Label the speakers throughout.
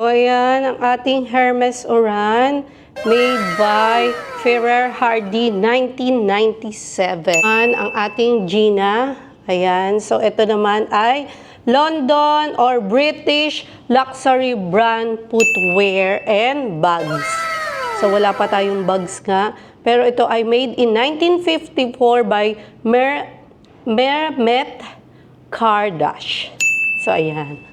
Speaker 1: So, ayan, ang ating Hermes Oran made by Ferrer Hardy 1997. Ang ating Gina. Ayan, so ito naman ay London or British luxury brand footwear and bags. So wala pa tayong bags nga. Pero ito ay made in 1954 by Mehmet Kardash. So ayan.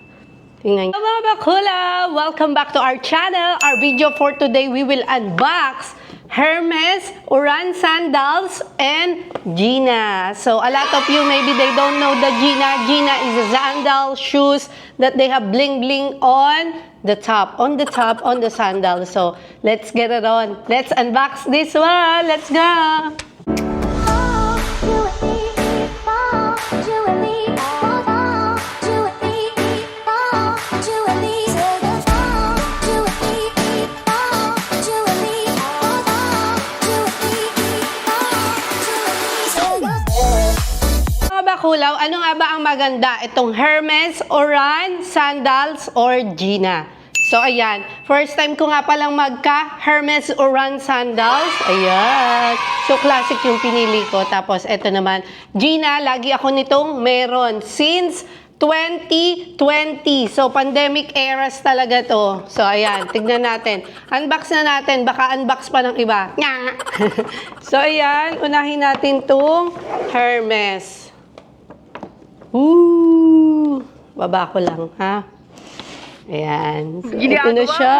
Speaker 1: Tingnan nyo. Mga bakula! Welcome back to our channel. Our video for today, we will unbox Hermes Oran sandals and Gina. So a lot of you, maybe they don't know the Gina. Gina is a sandal shoes that they have bling bling on the top, on the sandal. So let's get it on. Let's unbox this one. Let's go! Bakulaw, ano nga ba ang maganda? Itong Hermes Oran sandals or Gina. So, ayan. First time ko nga palang Hermes Oran sandals. Ayan. So, classic yung pinili ko. Tapos, ito naman. Gina, lagi ako nitong meron. Since 2020. So, pandemic eras talaga to. So, ayan. Tignan natin. Unbox na natin. Baka unbox pa ng iba. So, ayan. Unahin natin tong Hermes. Baba ko lang, ha? Ayan. So, ito na siya.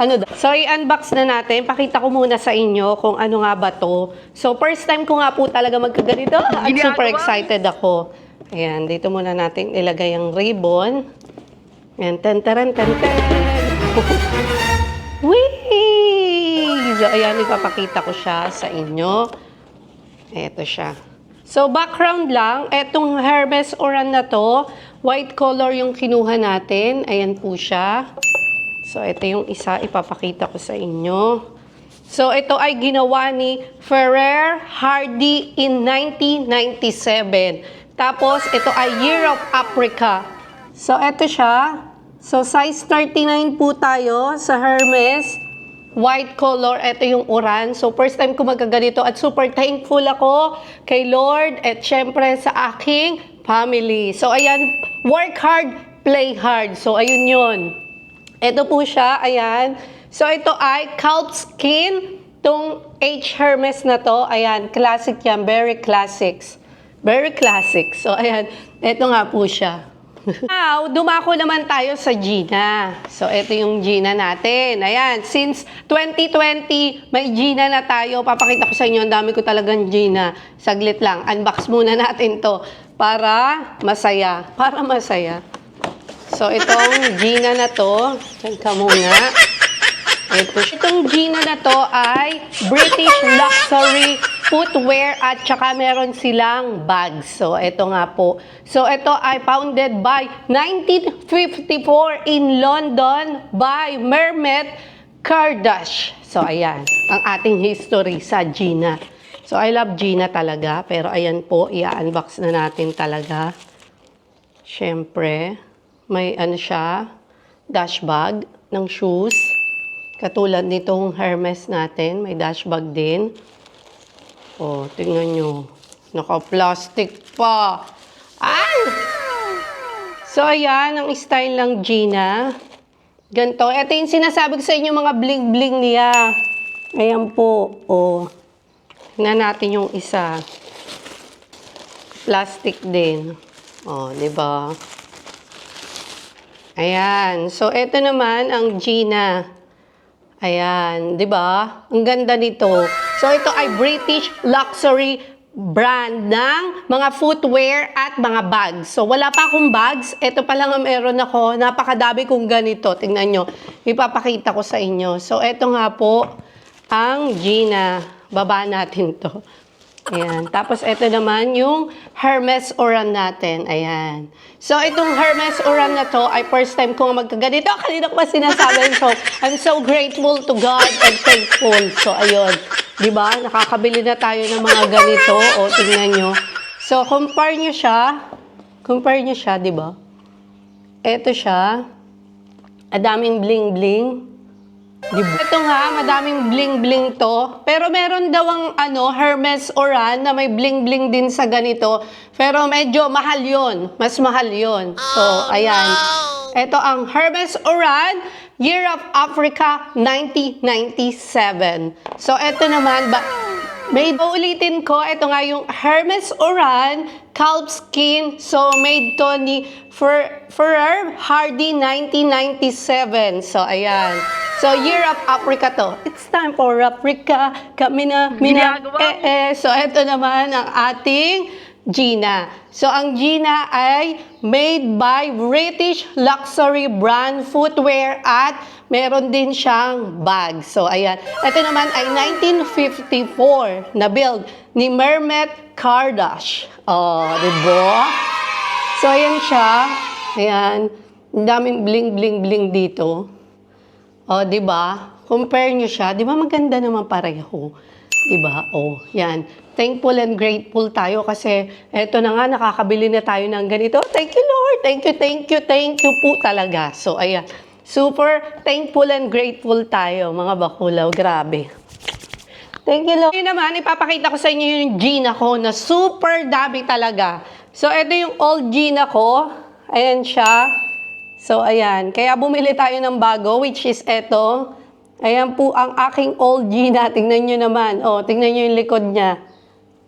Speaker 1: Ano daw? So, i-unbox na natin. Pakita ko muna sa inyo kung ano nga ba to. So, first time ko nga po talaga magkaganito. At super excited ako. Ayan. Dito muna natin ilagay ang ribbon. Ayan. Tan-taran, tan-tan. Whee! So, ayan. Ipapakita ko siya sa inyo. Ito siya. So, background lang, etong Hermes Oran na to, white color yung kinuha natin. Ayan po siya. So, ito yung isa, ipapakita ko sa inyo. So, ito ay ginawa ni Ferrer Hardy in 1997. Tapos, ito ay Europe, Africa. So, ito siya. So, size 39 po tayo sa Hermes. White color, ito yung Oran. So, first time ko magkaganito at super thankful ako kay Lord at syempre sa aking family. So, ayan, work hard, play hard. So, ayun yun. Ito po siya, ayan. So, ito ay calf skin. Itong H. Hermes na to, ayan, classic yan, very classics. Very classic. So, ayan, ito nga po siya. Now, dumako naman tayo sa Gina. So, ito yung Gina natin. Ayan, since 2020, may Gina na tayo. Papakita ko sa inyo, ang dami ko talagang Gina. Saglit lang, unbox muna natin to para masaya. Para masaya. So, itong Gina na to, dyan ka muna. Itong Gina na to ay British luxury footwear at saka meron silang bags. So, ito nga po. So, ito ay founded by 1954 in London by Mehmet Kardash. So, ayan. Ang ating history sa Gina. So, I love Gina talaga. Pero, ayan po, i-unbox na natin talaga. Siyempre, may ano siya, dash bag ng shoes. Katulad nitong Hermes natin, may dash bag din. Oh, tingnan nyo. Naka-plastic pa. Ay! So, ayan, ang style ng Gina. Ganito. Ito yung sinasabi ko sa inyo, mga bling-bling niya. Ayan po. Oh. Tingnan natin yung isa. Plastic din. Oh, di ba? Ayan. So, ito naman ang Gina. Ayan, 'di ba? Ang ganda nito. So ito ay British luxury brand ng mga footwear at mga bags. So wala pa akong bags, ito pa lang ang meron ako. Napakadami kong ganito. Tingnan nyo, ipapakita ko sa inyo. So ito nga po ang Gina. Baba natin 'to. Ayan. Tapos, ito naman yung Hermes Oran natin. Ayan. So, itong Hermes Oran na to ay first time ko magkaganito. Kanina ko pa sinasabi. So, I'm so grateful to God and thankful. So, ayun. Diba? Nakakabili na tayo ng mga ganito. O, tingnan nyo. So, compare nyo siya. Diba? Eto siya. Adaming bling-bling. Diba? Ito nga, madaming bling-bling to. Pero meron daw ang Hermes Oran na may bling-bling din sa ganito. Pero medyo mahal yun. Mas mahal yun. So, ayan. Ito ang Hermes Oran Year of Africa 1997. So, ito naman, ulitin ko, ito nga yung Hermes Oran Calf Skin. So, made to ni Ferrer Hardy 1997. So, ayan. So, Year of Africa to. It's time for Africa. Kami na, So, ito naman ang ating Gina. So, ang Gina ay made by British luxury brand footwear at meron din siyang bag. So, ayan. Ito naman ay 1954 na build ni Mehmet Kardash. Oh, diba? So, ayan siya. Ayan. Ang daming bling-bling-bling dito. O, di ba? Compare nyo siya. Di ba maganda naman pareho? Di ba? O, yan. Thankful and grateful tayo kasi eto na nga, nakakabili na tayo ng ganito. Thank you, Lord. Thank you po talaga. So, ayan. Super thankful and grateful tayo, mga bakulaw. Grabe. Thank you, Lord. Ngayon naman, ipapakita ko sa inyo yung Gina ko na super dami talaga. So, ito yung old Gina ko. Ayan siya. So, ayan. Kaya bumili tayo ng bago, which is eto. Ayan po ang aking old Gina. Tingnan nyo naman. O, tingnan nyo yung likod niya.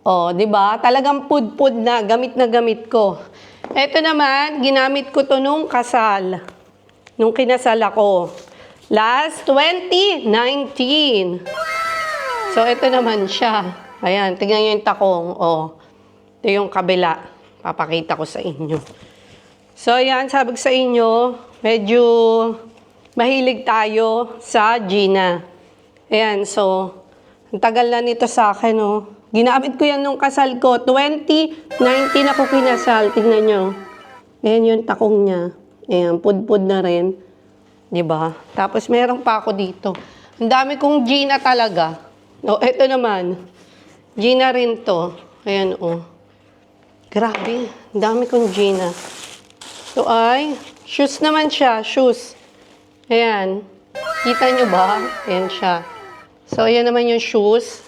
Speaker 1: O, di ba? Talagang pud-pud na. Gamit na gamit ko. Eto naman, ginamit ko to nung kasal. Nung kinasal ako. Last 2019. So, eto naman siya. Ayan, tingnan nyo yung takong. O, ito yung kabila. Papakita ko sa inyo. So, ayan, sabi ko sa inyo, medyo mahilig tayo sa Gina. Ayan, so, ang tagal na nito sa akin, oh. Ginamit ko yan nung kasal ko. 2019 ako kinasal. Tingnan nyo. Ayan yung takong niya. Ayan, pud-pud na rin. Diba? Tapos, meron pa ako dito. Ang dami kong Gina talaga. O, eto naman. Gina rin to. Ayan, oh. Grabe. Ang dami kong Gina. So, ay, shoes naman siya. Shoes. Ayan. Kita nyo ba? Ayan siya. So, ayan naman yung shoes.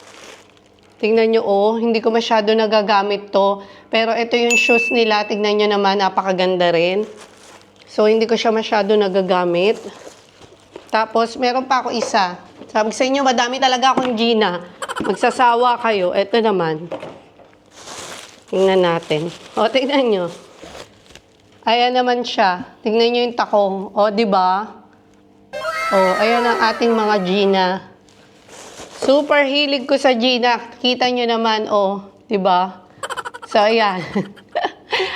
Speaker 1: Tingnan nyo, oh. Hindi ko masyado nagagamit to. Pero ito yung shoes nila. Tingnan nyo naman. Napakaganda rin. So, hindi ko siya masyado nagagamit. Tapos, meron pa ako isa. Sabi sa inyo, madami talaga akong Gina. Magsasawa kayo. Ito naman. Tingnan natin. O, tingnan nyo. Ayan naman siya. Tingnan nyo yung takong. O, di ba? O, ayan ang ating mga Gina. Super hilig ko sa Gina. Kita nyo naman, o. Di ba? So, ayan.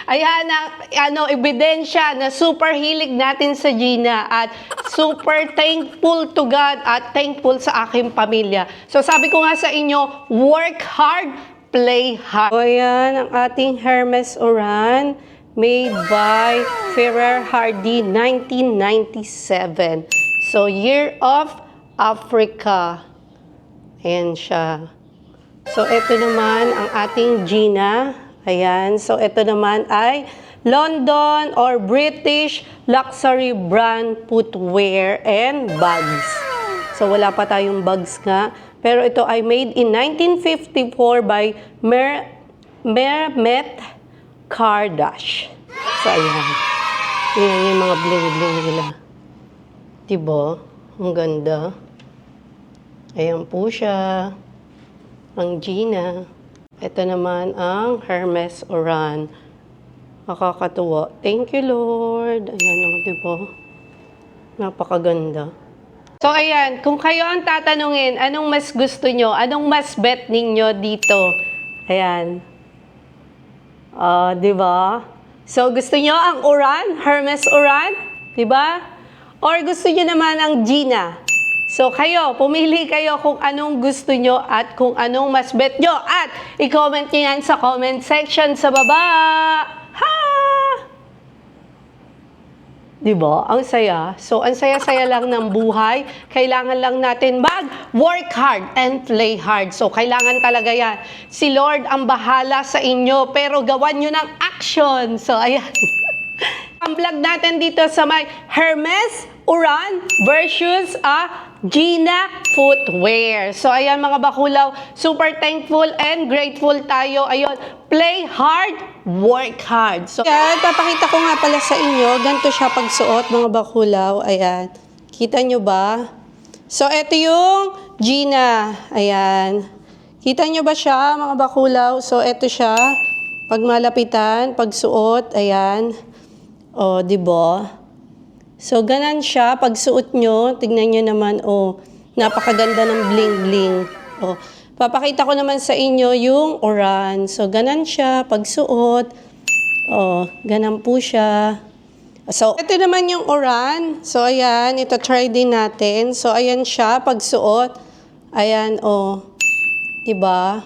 Speaker 1: Ayan ang ebidensya na super hilig natin sa Gina. At super thankful to God at thankful sa aking pamilya. So, sabi ko nga sa inyo, work hard, play hard. So, ayan ang ating Hermes Oran. Made by Ferrer Hardy 1997. So, Year of Africa. Ayan siya. So, ito naman ang ating Gina. Ayan. So, ito naman ay London or British luxury brand footwear and bags. So, wala pa tayong bags nga. Pero ito ay made in 1954 by Mehmet Kardash. So, ayan. Ayan yung mga bling-bling nila. Diba? Ang ganda. Ayan po siya. Ang Gina. Ito naman ang Hermes Oran. Nakakatuwa. Thank you, Lord. Ayan o, diba? Napakaganda. So, ayan. Kung kayo ang tatanungin, anong mas gusto nyo? Anong mas bet ninyo dito? Ayan. Diba? So, gusto nyo ang Oran? Hermes Oran? Diba? Or gusto nyo naman ang Gina? So, kayo, pumili kayo kung anong gusto nyo at kung anong mas bet nyo. At i-comment nyo yan sa comment section sa baba. Ha! Diba? Ang saya. So, ang saya-saya lang ng buhay. Kailangan lang natin mag-work hard and play hard. So, kailangan talaga yan. Si Lord ang bahala sa inyo, pero gawan nyo ng action. So, ayan. Ang vlog natin dito sa may Hermes Uran versus Gina Footwear. So, ayan mga bakulaw, super thankful and grateful tayo. Ayun, play hard, work hard. So, ayan, papakita ko nga pala sa inyo, ganito siya pagsuot mga bakulaw. Ayan, kita nyo ba? So, ito yung Gina. Ayan. Kita nyo ba siya mga bakulaw? So, ito siya. Pag malapitan, pagsuot, ayan. O, diba? So, ganan siya. Pag suot nyo, tignan nyo naman, napakaganda ng bling-bling. Papakita ko naman sa inyo yung Oran. So, ganan siya. Pag suot, ganan po siya. So, ito naman yung Oran. So, ayan, ito try din natin. So, ayan siya. Pag suot, ayan, diba?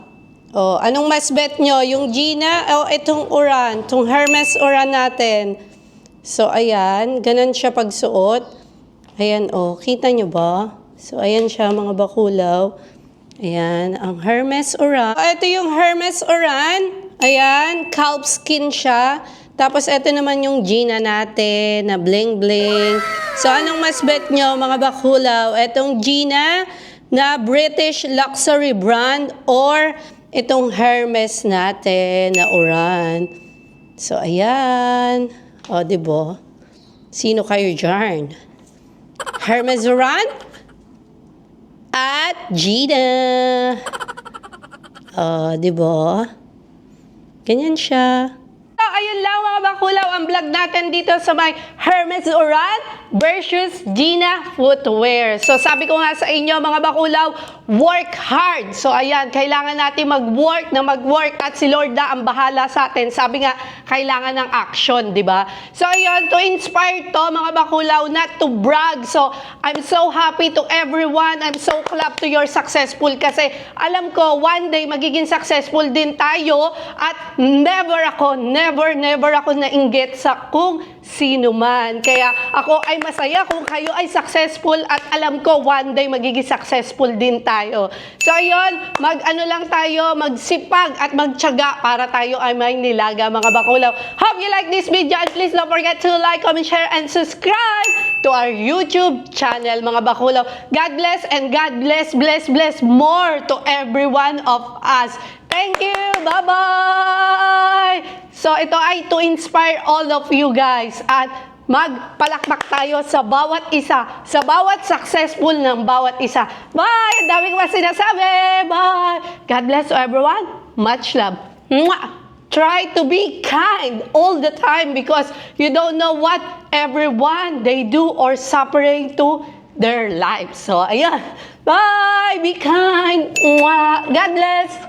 Speaker 1: Anong mas bet nyo? Yung Gina o itong Oran? Itong Hermes Oran natin. So, ayan. Ganon siya pagsuot. Ayan, kita nyo ba? So, ayan siya mga bakulaw. Ayan, ang Hermes Oran. Ito yung Hermes Oran. Ayan, calf skin siya. Tapos, ito naman yung Gina natin na bling-bling. So, anong mas bet nyo mga bakulaw? Itong Gina na British luxury brand or itong Hermes natin na Oran. So, ayan. Diba? Sino kayo dyan? Hermes Oran at Gina. Diba? Ganyan siya. So, ayun lang mga bakulaw ang vlog natin dito sa may Hermes Oran versus Gina Footwear. So, sabi ko nga sa inyo mga bakulaw, work hard. So, ayan, kailangan natin mag-work at si Lord na ang bahala sa atin. Sabi nga, kailangan ng action, di ba? So, ayun, to inspire to mga bakulaw, not to brag. So, I'm so happy to everyone. I'm so clap to your successful kasi alam ko, one day magiging successful din tayo at never ako nainggit sa kung sino man. Kaya ako ay masaya kung kayo ay successful at alam ko one day magiging successful din tayo. So ayun, magsipag at magtiyaga para tayo ay may nilaga mga bakulaw. Hope you like this video and please don't forget to like, comment, share, and subscribe to our YouTube channel mga bakulaw. God bless and God bless more to every one of us. Thank you! Bye-bye! So, ito ay to inspire all of you guys at magpalakpak tayo sa bawat isa, sa bawat successful ng bawat isa. Bye! Ang dami ko pa sinasabi! Bye! God bless to everyone. Much love. Mwah! Try to be kind all the time because you don't know what everyone they do or suffering to their lives. So, ayan. Bye! Be kind! Mwah! God bless!